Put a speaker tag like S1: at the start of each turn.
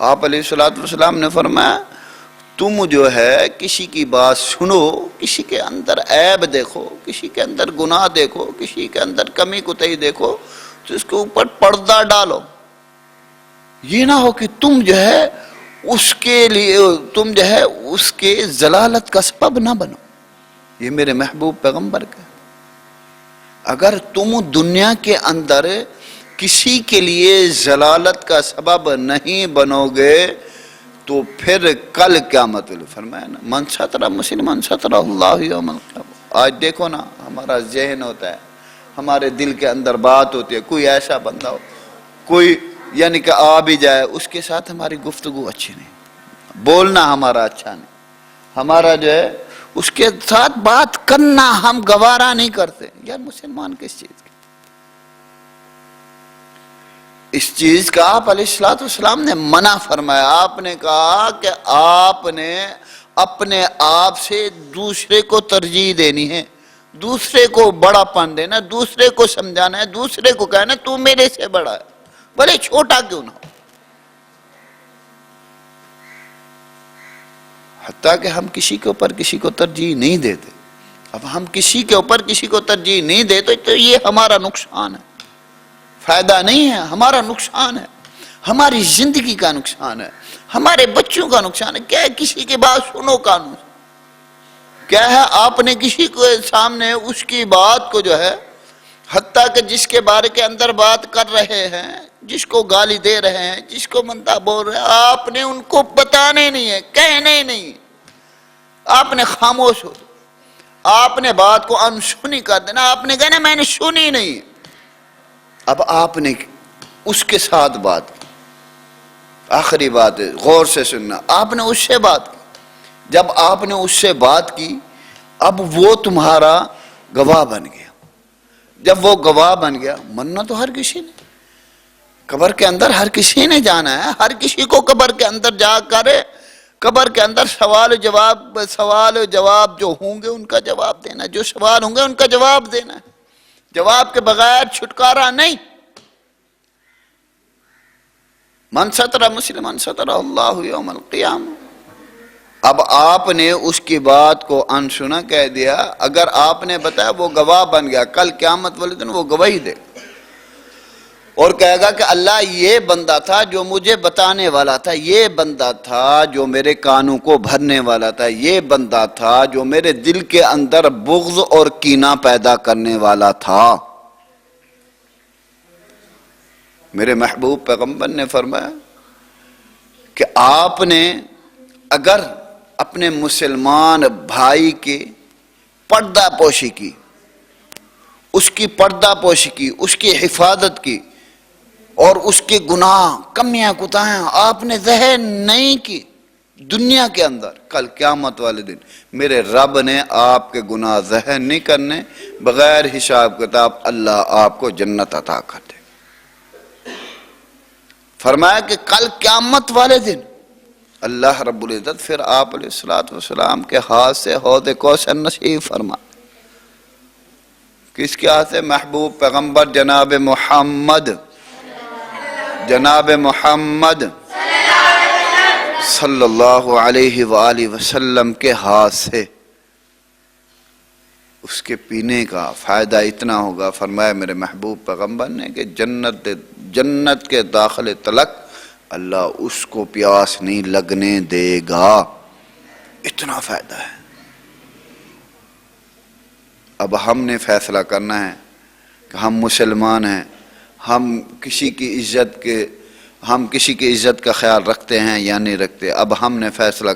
S1: آپ علیہ الصلوۃ والسلام نے فرمایا تم جو ہے کسی کی بات سنو، کسی کے اندر عیب دیکھو، کسی کے اندر گناہ دیکھو، کسی کے اندر کمی کوتاہی دیکھو تو اس کے اوپر پردہ ڈالو. یہ نہ ہو کہ تم جو ہے اس کے لیے تم جو ہے اس کے ضلالت کا سبب نہ بنو. یہ میرے محبوب پیغمبر کا. اگر تم دنیا کے اندر کسی کے لیے ضلالت کا سبب نہیں بنو گے تو پھر کل قیامت میں فرمایا نا من ستر مسلمان ستر اللہ یوم القیامہ. آج دیکھو نا ہمارا ذہن ہوتا ہے، ہمارے دل کے اندر بات ہوتی ہے، کوئی ایسا بندہ ہو، کوئی یعنی کہ آ بھی جائے، اس کے ساتھ ہماری گفتگو اچھی نہیں، بولنا ہمارا اچھا نہیں، ہمارا جو ہے اس کے ساتھ بات کرنا ہم گوارا نہیں کرتے. یار مسلمان کس چیز کے؟ اس چیز کا آپ علیہ الصلوۃ والسلام نے منع فرمایا. آپ نے کہا کہ آپ نے اپنے آپ سے دوسرے کو ترجیح دینی ہے، دوسرے کو بڑا پن دینا، دوسرے کو سمجھانا ہے، دوسرے کو کہنا تو میرے سے بڑا ہے بھلے چھوٹا کیوں نہ ہو. حتیٰ کہ ہم کسی کے اوپر کسی کو ترجیح نہیں دیتے. اب ہم کسی کے اوپر کسی کو ترجیح نہیں دیتے تو یہ ہمارا نقصان ہے، فائدہ نہیں ہے، ہمارا نقصان ہے، ہماری زندگی کا نقصان ہے، ہمارے بچوں کا نقصان ہے. کیا ہے کسی کی بات سنو قانون، کیا ہے آپ نے کسی کو سامنے اس کی بات کو جو ہے حتیٰ کہ جس کے بارے کے اندر بات کر رہے ہیں، جس کو گالی دے رہے ہیں، جس کو منتا بول رہے ہیں، آپ نے ان کو بتانے نہیں ہے، کہنے نہیں، آپ نے خاموش ہو، آپ نے بات کو انسنی کر دینا، آپ نے کہنا میں نے سنی نہیں. اب آپ نے اس کے ساتھ بات کی، آخری بات ہے غور سے سننا، آپ نے اس سے بات کی. جب آپ نے اس سے بات کی اب وہ تمہارا گواہ بن گیا. جب وہ گواہ بن گیا، مننا تو ہر کسی نے، قبر کے اندر ہر کسی نے جانا ہے، ہر کسی کو قبر کے اندر جا کر قبر کے اندر سوال و جواب جو ہوں گے ان کا جواب دینا، جو سوال ہوں گے ان کا جواب دینا ہے. جواب کے بغیر چھٹکارا نہیں. من ستر مسلمان ستر اللہ یوم القیامہ. اب آپ نے اس کی بات کو انسنا کہہ دیا، اگر آپ نے بتایا وہ گواہ بن گیا، کل قیامت والے دن وہ گواہی دے اور کہے گا کہ اللہ یہ بندہ تھا جو مجھے بتانے والا تھا، یہ بندہ تھا جو میرے کانوں کو بھرنے والا تھا، یہ بندہ تھا جو میرے دل کے اندر بغض اور کینہ پیدا کرنے والا تھا. میرے محبوب پیغمبر نے فرمایا کہ آپ نے اگر اپنے مسلمان بھائی کے پردہ پوشی کی، اس کی پردہ پوشی کی، اس کی حفاظت کی اور اس کے گناہ کمیاں کوتاہیاں آپ نے ظاہر نہیں کی دنیا کے اندر، کل قیامت والے دن میرے رب نے آپ کے گناہ ظاہر نہیں کرنے، بغیر حساب کتاب اللہ آپ کو جنت عطا کر دے. فرمایا کہ کل قیامت والے دن اللہ رب العزت پھر آپ علیہ الصلوۃ والسلام کے ہاتھ سے حوض کوثر نصیب فرما. کس کے ہاتھ سے؟ محبوب پیغمبر جناب محمد صلی اللہ علیہ وآلہ وسلم کے ہاتھ سے. اس کے پینے کا فائدہ اتنا ہوگا، فرمایا میرے محبوب پیغمبر نے کہ جنت کے داخلے تلک اللہ اس کو پیاس نہیں لگنے دے گا. اتنا فائدہ ہے. اب ہم نے فیصلہ کرنا ہے کہ ہم مسلمان ہیں، ہم کسی کی عزت کا خیال رکھتے ہیں یا نہیں رکھتے. اب ہم نے فیصلہ